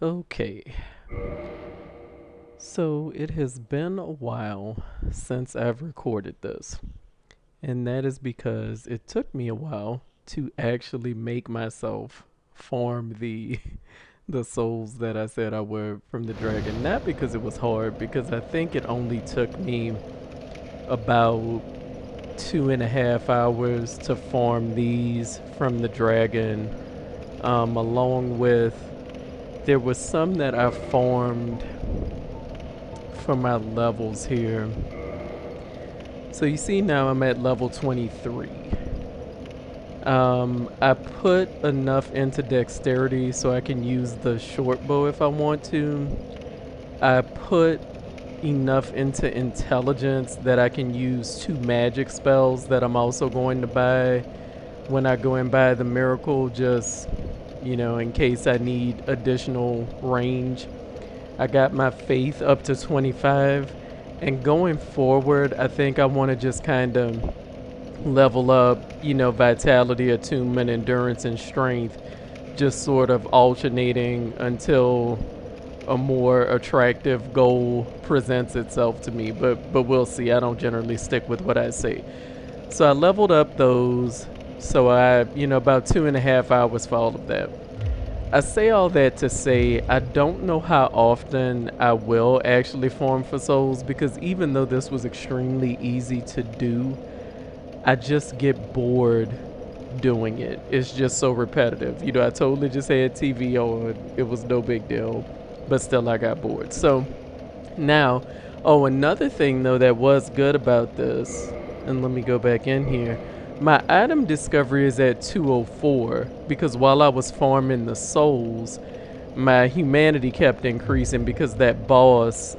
Okay, so it has been a while since I've recorded this, and that is because it took me a while to actually make myself farm the the souls that I said I would from the dragon. Not because it was hard, because I think it only took me about 2.5 hours to farm these from the dragon, along with there was some that I farmed for my levels here. So you see now I'm at level 23. I put enough into dexterity so I can use the short bow if I want to. I put enough into intelligence that I can use 2 magic spells that I'm also going to buy when I go and buy the miracle, just, in case I need additional range. I got my faith up to 25. And going forward, I think I want to just kind of level up, vitality, attunement, endurance, and strength, just sort of alternating until a more attractive goal presents itself to me. But we'll see. I don't generally stick with what I say. So I leveled up those. So about 2.5 hours for all of that. I say all that to say I don't know how often I will actually farm for souls, because even though this was extremely easy to do, I just get bored doing it. It's just so repetitive. I totally just had TV on. It was no big deal, but still I got bored. So now, oh, another thing though that was good about this, and let me go back in here. My item discovery is at 204 because while I was farming the souls, my humanity kept increasing because that boss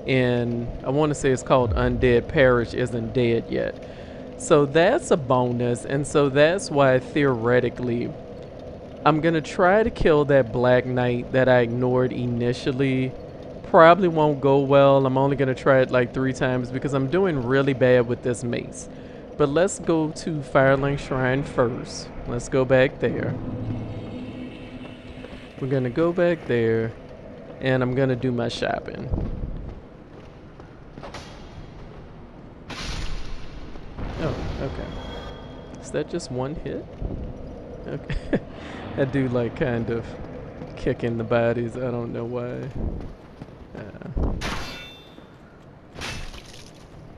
in, I want to say it's called Undead Parish, isn't dead yet. So that's a bonus, and so that's why theoretically I'm gonna try to kill that Black Knight that I ignored initially. Probably won't go well. I'm only gonna try it like 3 times because I'm doing really bad with this mace. But let's go to Firelink Shrine first. Let's go back there. We're gonna go back there, and I'm gonna do my shopping. Oh, okay. Is that just one hit? Okay. I do like kind of kicking the bodies. I don't know why.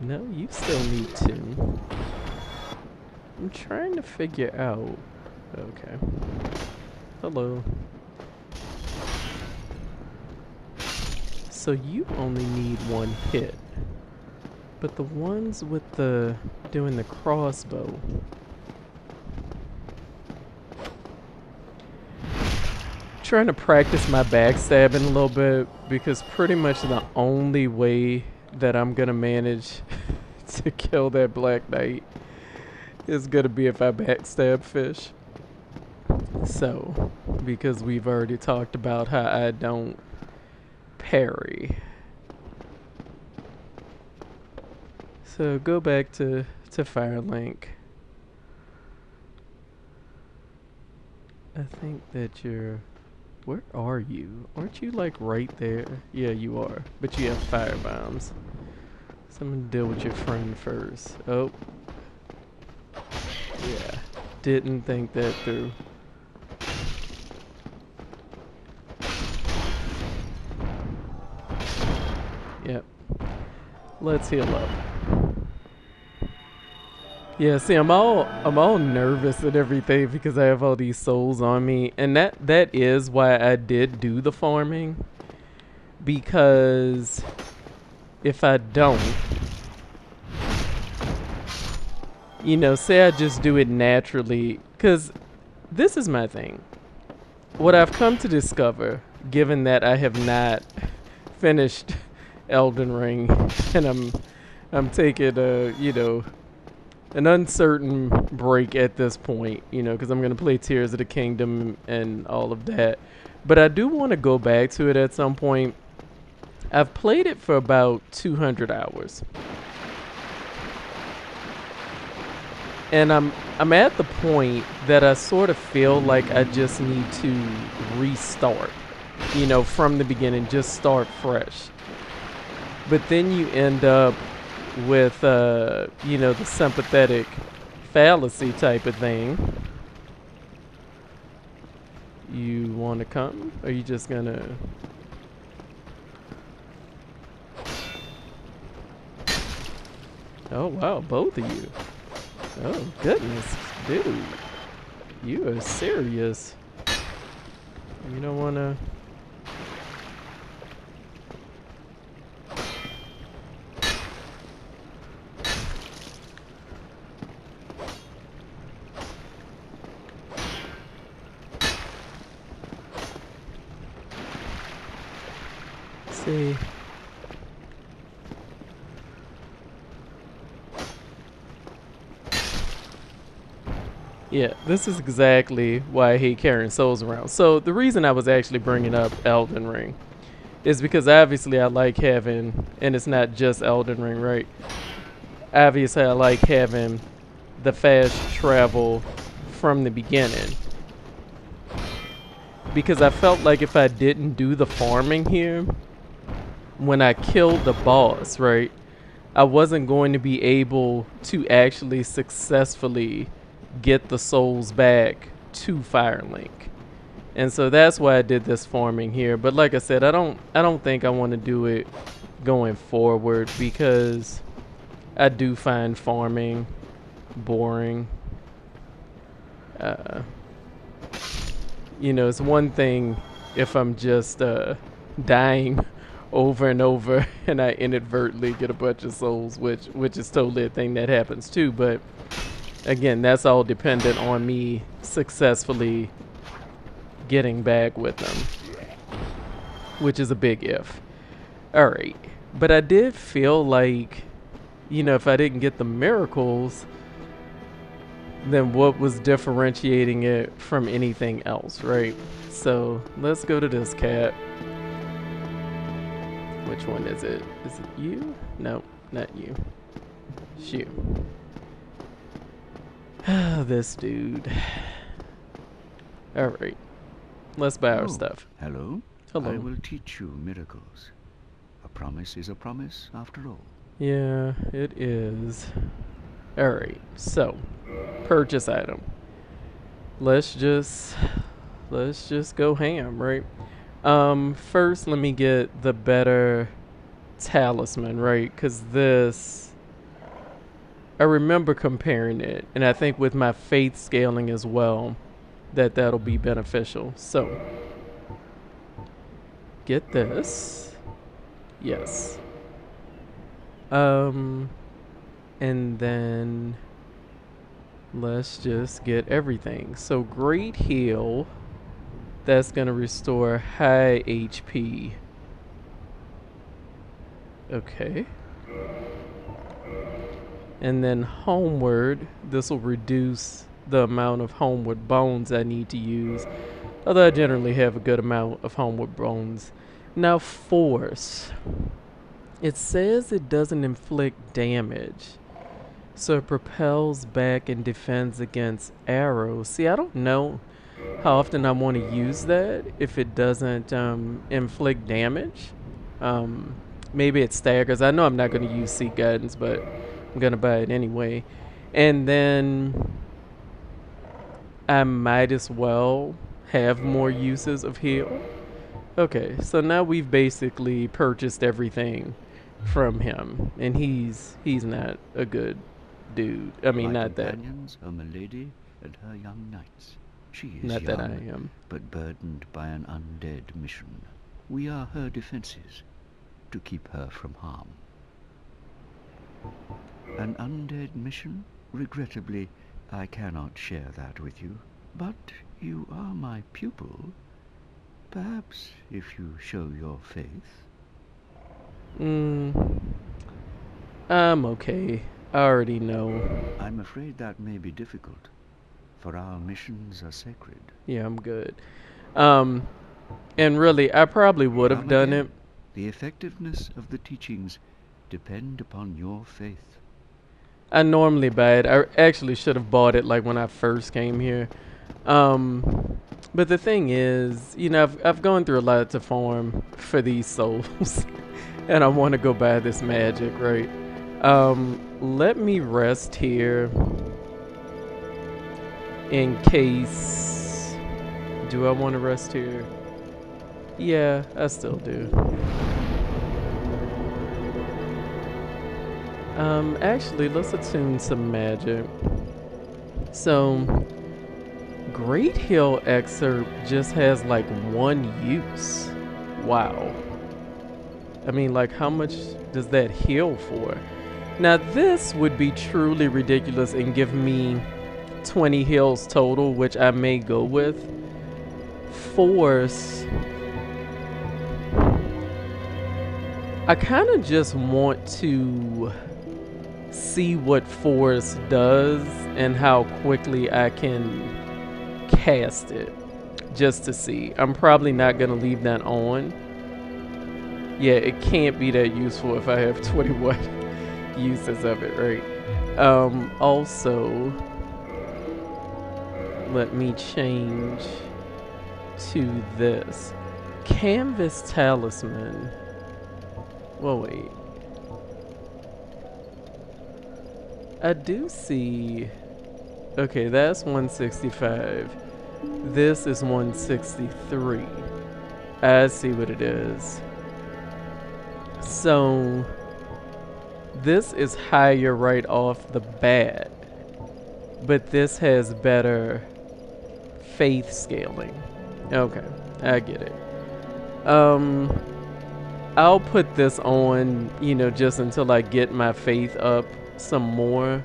No, you still need 2. I'm trying to figure out. Okay. Hello. So you only need 1 hit. But the ones with the doing the crossbow. Trying to practice my backstabbing a little bit, because pretty much the only way that I'm gonna manage to kill that Black Knight is gonna be if I backstab fish. So, because we've already talked about how I don't parry. So go back to Firelink. I think that you're... Where are you? Aren't you like right there? Yeah, you are. But you have fire bombs. So I'm gonna deal with your friend first. Oh. Yeah. Didn't think that through. Yep. Let's heal up. Yeah, see, I'm all nervous and everything because I have all these souls on me, and that is why I did do the farming. Because if I don't, say I just do it naturally, because this is my thing. What I've come to discover, given that I have not finished Elden Ring, and I'm taking an uncertain break at this point, because I'm going to play Tears of the Kingdom and all of that. But I do want to go back to it at some point. I've played it for about 200 hours. And I'm at the point that I sort of feel like I just need to restart. you know, from the beginning, just start fresh. But then you end up with, you know, the sympathetic fallacy type of thing. You want to come? Or are you just gonna... Oh, wow, both of you. Oh, goodness, dude. You are serious. You don't want to... See. Yeah, this is exactly why I hate carrying souls around. So the reason I was actually bringing up Elden Ring is because obviously I like having, and it's not just Elden Ring, right? Obviously I like having the fast travel from the beginning. Because I felt like if I didn't do the farming here, when I killed the boss, right, I wasn't going to be able to actually successfully get the souls back to Firelink. And so that's why I did this farming here. But like I said, I don't think I want to do it going forward because I do find farming boring. You know, it's one thing if I'm just dying over and over and I inadvertently get a bunch of souls, which is totally a thing that happens too. But again, that's all dependent on me successfully getting back with them, which is a big if. Alright, but I did feel like, you know, if I didn't get the miracles, then what was differentiating it from anything else, right? So let's go to this cat. Which one is it? Is it you? No, not you. It's you. This dude. Alright. Let's buy our stuff. Hello. Hello. I will teach you miracles. A promise is a promise, after all. Yeah, it is. Alright, so purchase item. Let's just go ham, right? First let me get the better talisman, right? Because this, I remember comparing it, and I think with my faith scaling as well, that'll be beneficial. So get this. Yes. And then let's just get everything. So great heal, that's gonna restore high HP. Okay. And then homeward, this will reduce the amount of homeward bones I need to use, although I generally have a good amount of homeward bones. Now force, it says it doesn't inflict damage, so it propels back and defends against arrows. See, I don't know how often I want to use that if it doesn't inflict damage. Maybe it staggers. I know I'm not going to use Seek Guidance, but I'm going to buy it anyway. And then I might as well have more uses of heal. Okay, so now we've basically purchased everything from him, and he's not a good dude. I mean, My not that. companions are Milady and her young knights. She is Not young, that I am. but burdened by an undead mission. We are her defenses, to keep her from harm. An undead mission? Regrettably, I cannot share that with you. But you are my pupil. Perhaps if you show your faith. I'm okay. I already know. I'm afraid that may be difficult, for our missions are sacred. Yeah, I'm good. And really, I probably would have done it. The effectiveness of the teachings depend upon your faith. I normally buy it. I actually should have bought it like when I first came here. But the thing is, I've gone through a lot to farm for these souls, and I want to go buy this magic, right? Let me rest here in case. Do I want to rest here? Yeah, I still do. Actually, let's attune some magic. So, Great Hill Excerpt just has like one use. Wow. I mean, like, how much does that heal for? Now, this would be truly ridiculous and give me 20 heals total, which I may go with. Force. I kind of just want to see what Force does and how quickly I can cast it. Just to see. I'm probably not going to leave that on. Yeah, it can't be that useful if I have 21 uses of it, right? Also, let me change to this. Canvas Talisman. Well, wait. I do see... Okay, that's 165. This is 163. I see what it is. So, this is higher right off the bat, but this has better faith scaling. Okay, I get it. I'll put this on, just until I get my faith up some more.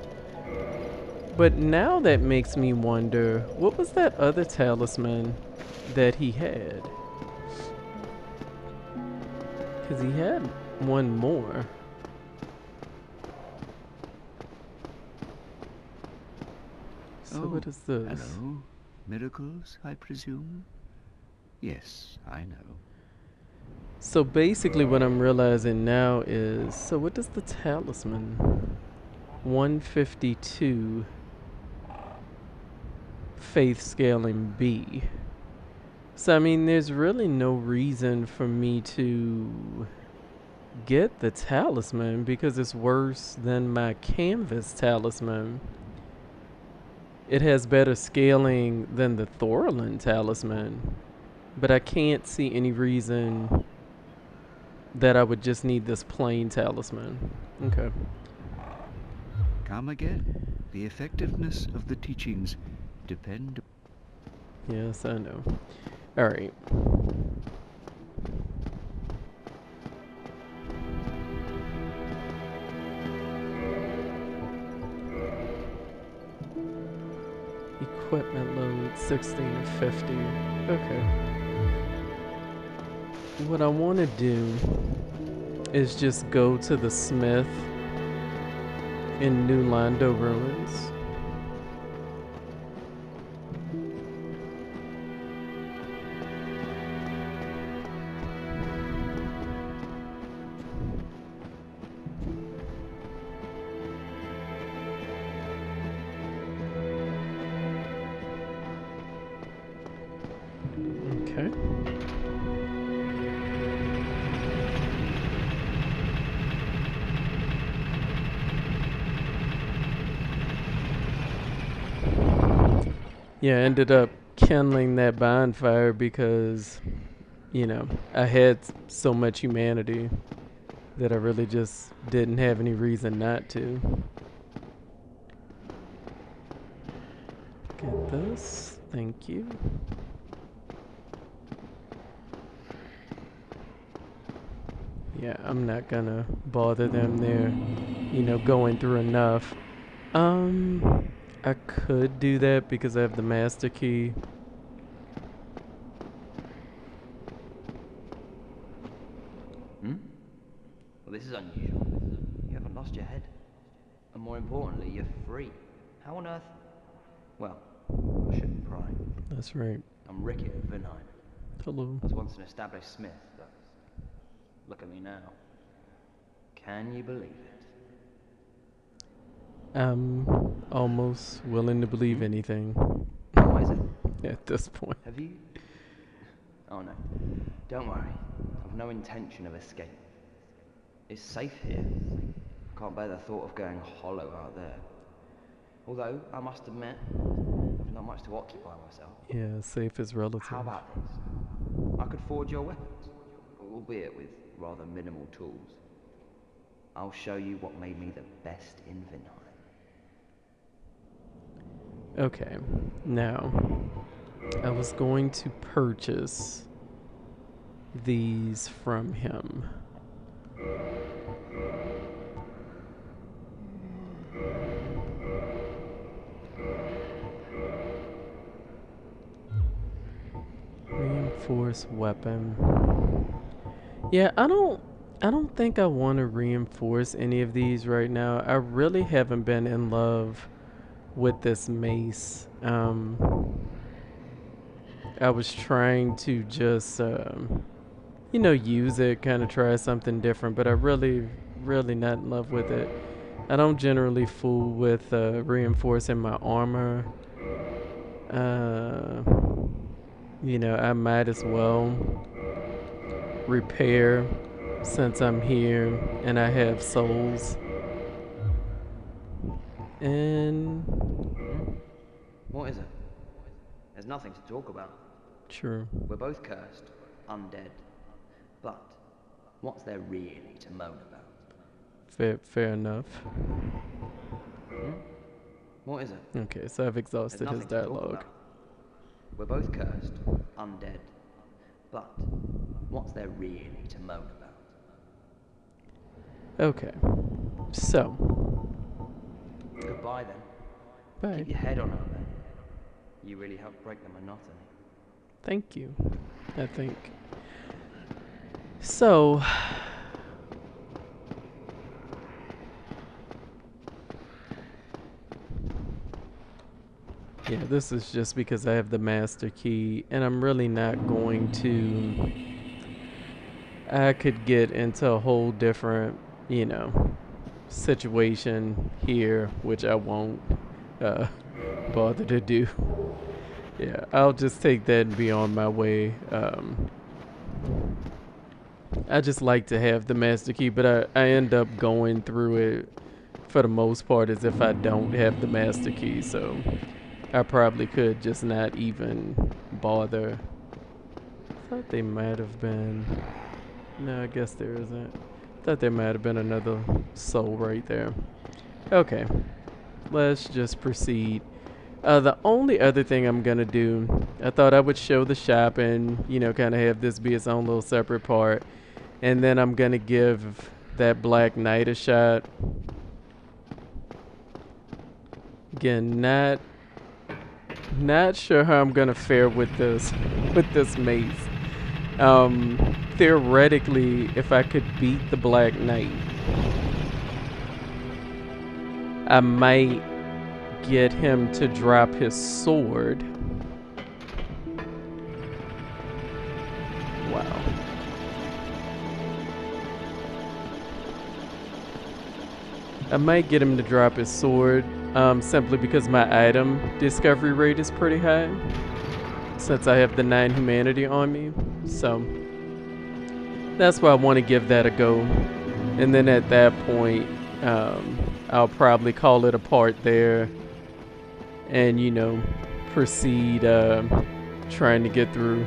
But now that makes me wonder, what was that other talisman that he had? Because he had one more. So what is this? Hello. Miracles, I presume? Yes, I know. So basically what I'm realizing now is, so what does the talisman? 152 faith scaling B. So I mean, there's really no reason for me to get the talisman because it's worse than my canvas talisman. It has better scaling than the Thorlin talisman, but I can't see any reason that I would just need this plain talisman. Okay. Come again. The effectiveness of the teachings depend. Yes, I know. All right. Equipment load 16 to 50. Okay. What I want to do is just go to the smith in New Lando Ruins. Okay. Yeah, I ended up kindling that bonfire because, I had so much humanity that I really just didn't have any reason not to. Get this. Thank you. Yeah, I'm not gonna bother them. They're, going through enough. I could do that because I have the master key. Hmm? Well, this is unusual. You haven't lost your head. And more importantly, you're free. How on earth? Well, I shouldn't pry. That's right. I'm Ricky of Vinheim. Hello. I was once an established smith, but look at me now. Can you believe it? I'm almost willing to believe anything. Why is it? at this point. Have you? Oh no. Don't worry. I've no intention of escape. It's safe here. Can't bear the thought of going hollow out there. Although, I must admit, I've not much to occupy myself. Yeah, safe is relative. How about this? I could forge your weapons, albeit with rather minimal tools. I'll show you what made me the best in Vinheim. Okay, now, I was going to purchase these from him. Reinforced weapon. Yeah, I don't think I want to reinforce any of these right now. I really haven't been in love with this mace. I was trying to just use it, kind of try something different, but I really not in love with it. I don't generally fool with reinforcing my armor. I might as well repair since I'm here and I have souls. And What is it? There's nothing to talk about. true. We're both cursed, undead. But what's there really to moan about? Fair enough. What is it? Okay, so I've There's exhausted nothing his to talk dialogue. about. We're both cursed, undead. But what's there really to moan about? Okay, so Goodbye then. bye. Keep your head on out there. You really helped break the monotony. Thank you, I think. So, yeah, this is just because I have the master key, and I'm really not going to. I could get into a whole different, situation here, which I won't bother to do. Yeah, I'll just take that and be on my way. I just like to have the master key, but I end up going through it for the most part as if I don't have the master key, so I probably could just not even bother. I thought they might have been. No, I guess there isn't. I thought there might have been another soul right there. Okay, let's just proceed. The only other thing I'm gonna do, I thought I would show the shop and, kind of have this be its own little separate part. And then I'm gonna give that Black Knight a shot. Again, not sure how I'm gonna fare with this mace. Theoretically, if I could beat the Black Knight, I might get him to drop his sword. Wow. I might get him to drop his sword, simply because my item discovery rate is pretty high, since I have the 9 humanity on me. So that's why I want to give that a go. And then at that point, I'll probably call it a part there and, proceed trying to get through,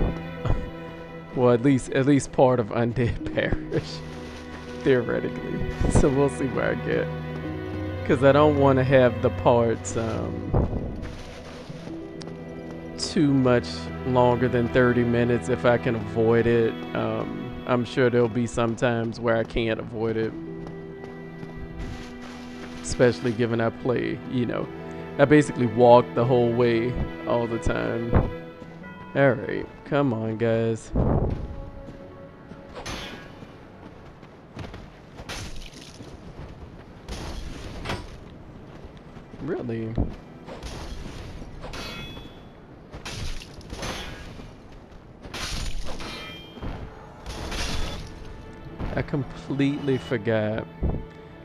well, at least part of Undead Parish, theoretically. So we'll see where I get. Because I don't want to have the parts too much longer than 30 minutes if I can avoid it. I'm sure there'll be some times where I can't avoid it. Especially given I play, I basically walk the whole way all the time. Alright, come on guys. Really? I completely forgot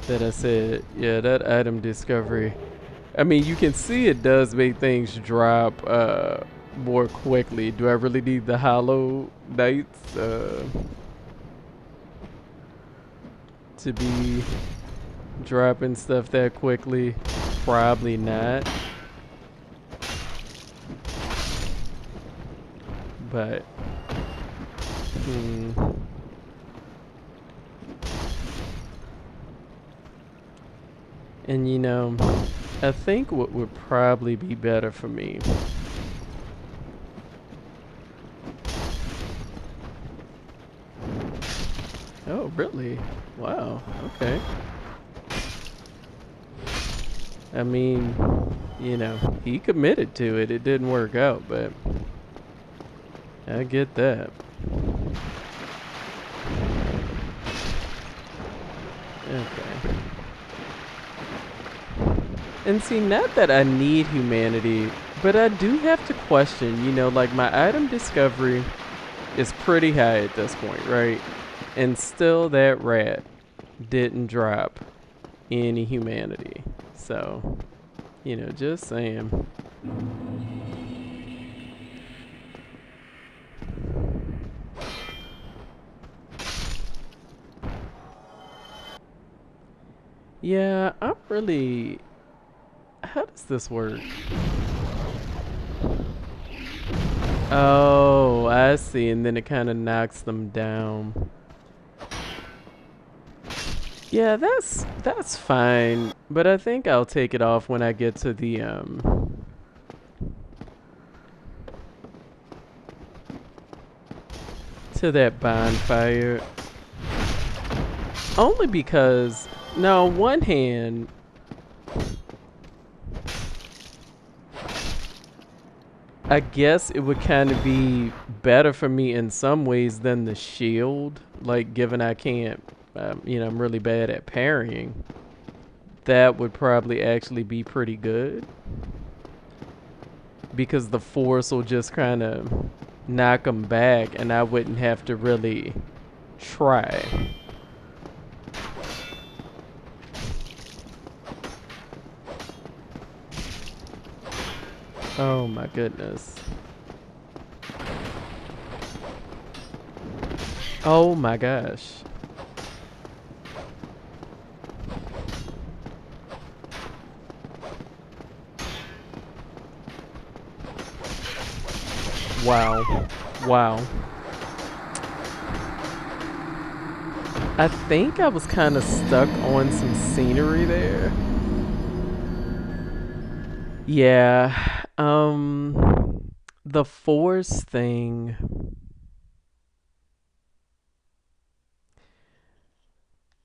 that I said, yeah, that item discovery. I mean, you can see it does make things drop more quickly. Do I really need the Hollow Knights to be dropping stuff that quickly? Probably not. But and you know, I think what would probably be better for me Oh, really? Wow, okay. I mean, you know, he committed to it. It didn't work out, but I get that. Okay. And see, not that I need humanity, but I do have to question, you know, like my item discovery is pretty high at this point, right? And still that rat didn't drop any humanity. So, you know, just saying. Yeah, I'm really... How does this work? Oh, I see. And then it kind of knocks them down. Yeah, that's fine. But I think I'll take it off when I get to the to that bonfire. Only because now on one hand, I guess it would kind of be better for me in some ways than the shield. Like, given I can't, you know, I'm really bad at parrying. That would probably actually be pretty good. Because the force will just kind of knock them back and I wouldn't have to really try. Oh my goodness. Oh my gosh. Wow. Wow. I think I was kind of stuck on some scenery there. Yeah. The force thing.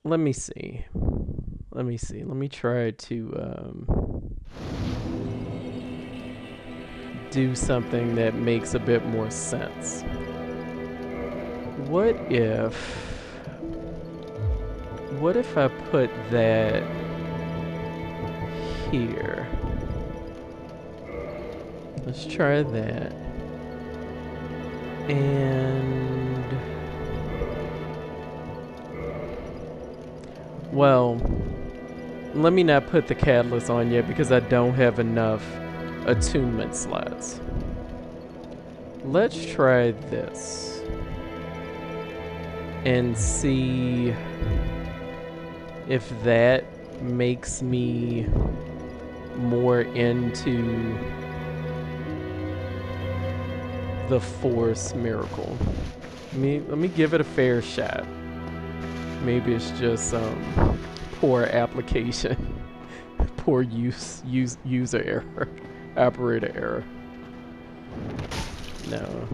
Let me see. Let me see. Let me try to do something that makes a bit more sense. What if I put that here? Let's try that. And well, let me not put the catalyst on yet because I don't have enough attunement slots. Let's try this and see if that makes me more into the force miracle. Let me give it a fair shot. Maybe it's just poor application, poor user error, operator error. No.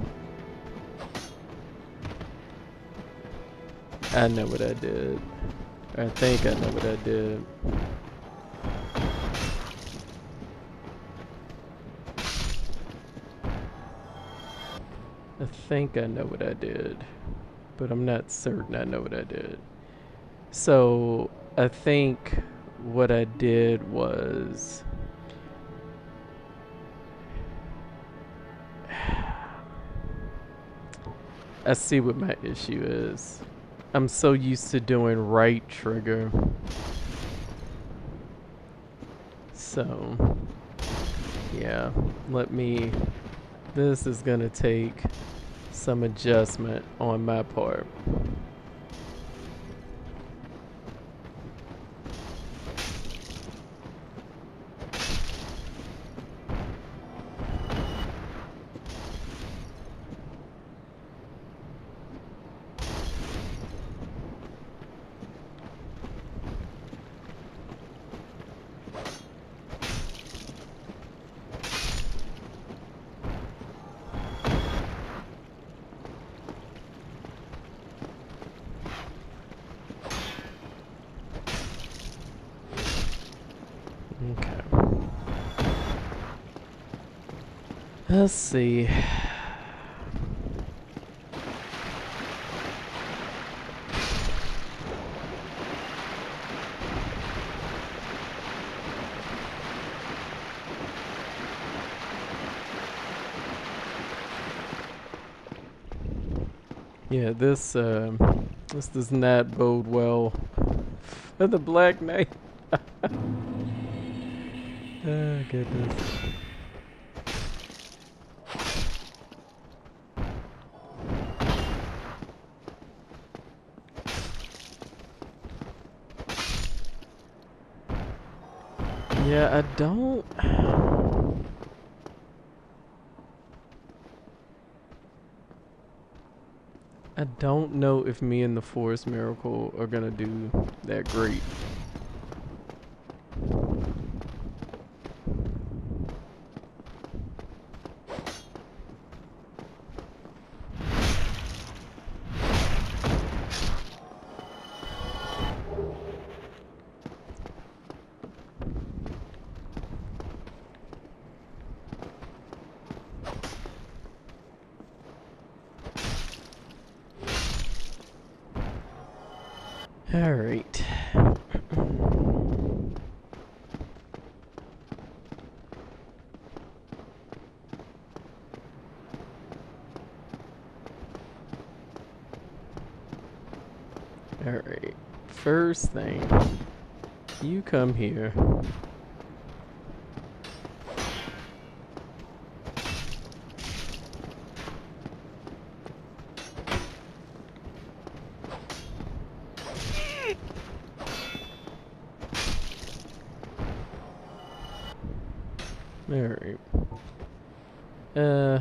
I know what I did. I think I know what I did. I think I know what I did, but I'm not certain I know what I did. So I think what I did was I see what my issue is. I'm so used to doing right trigger. So yeah, let me This is gonna take some adjustment on my part. Okay. Let's see. Yeah, this does not bode well for the Black Knight. Oh goodness. Yeah, I don't know if me and the Forest Miracle are gonna do that great. All right. All right. First thing, you come here. All right. Uh.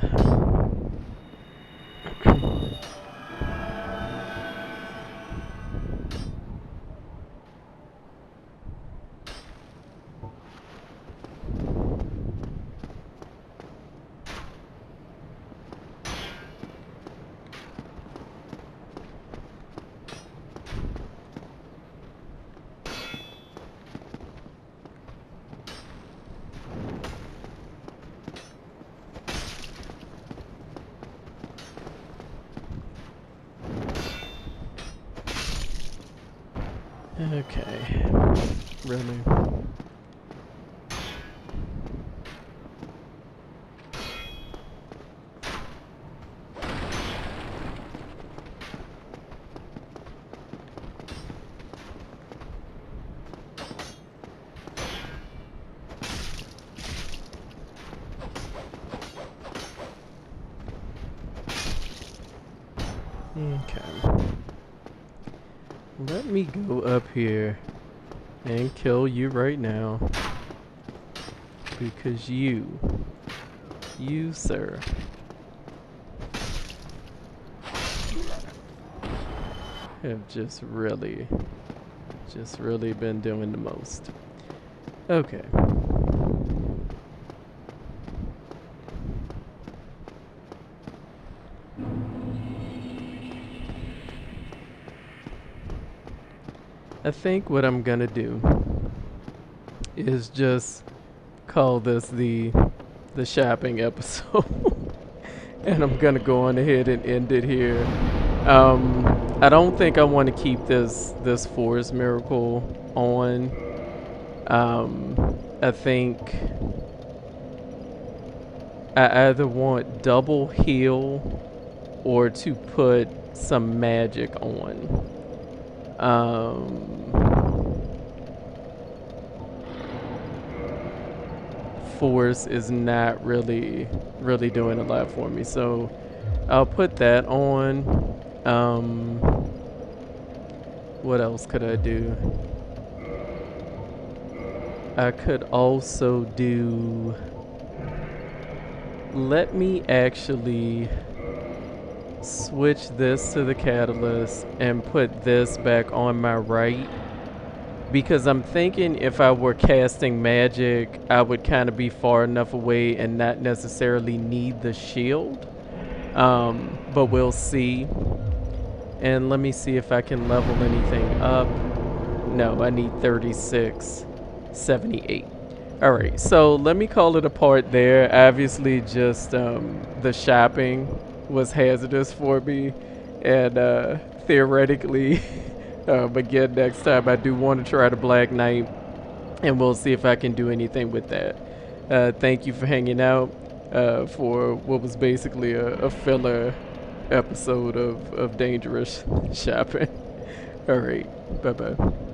Okay. Really? Okay. Let me go up here and kill you right now. Because you, sir, have just really been doing the most. Okay. I think what I'm gonna do is just call this the shopping episode. And I'm gonna go on ahead and end it here. I don't think I want to keep this Forest Miracle on. I think I either want double heal or to put some magic on. force is not really doing a lot for me. So I'll put that on. What else could I do? I could also do... Let me actually switch this to the catalyst and put this back on my right, because I'm thinking if I were casting magic, I would kind of be far enough away and not necessarily need the shield. But we'll see. And let me see if I can level anything up. No, I need 36, 78. Alright, so let me call it a part there. Obviously, just the shopping was hazardous for me. And theoretically, again, next time I do want to try the Black Knight. And we'll see if I can do anything with that. Thank you for hanging out for what was basically a filler episode of Dangerous Shopping. Alright, bye-bye.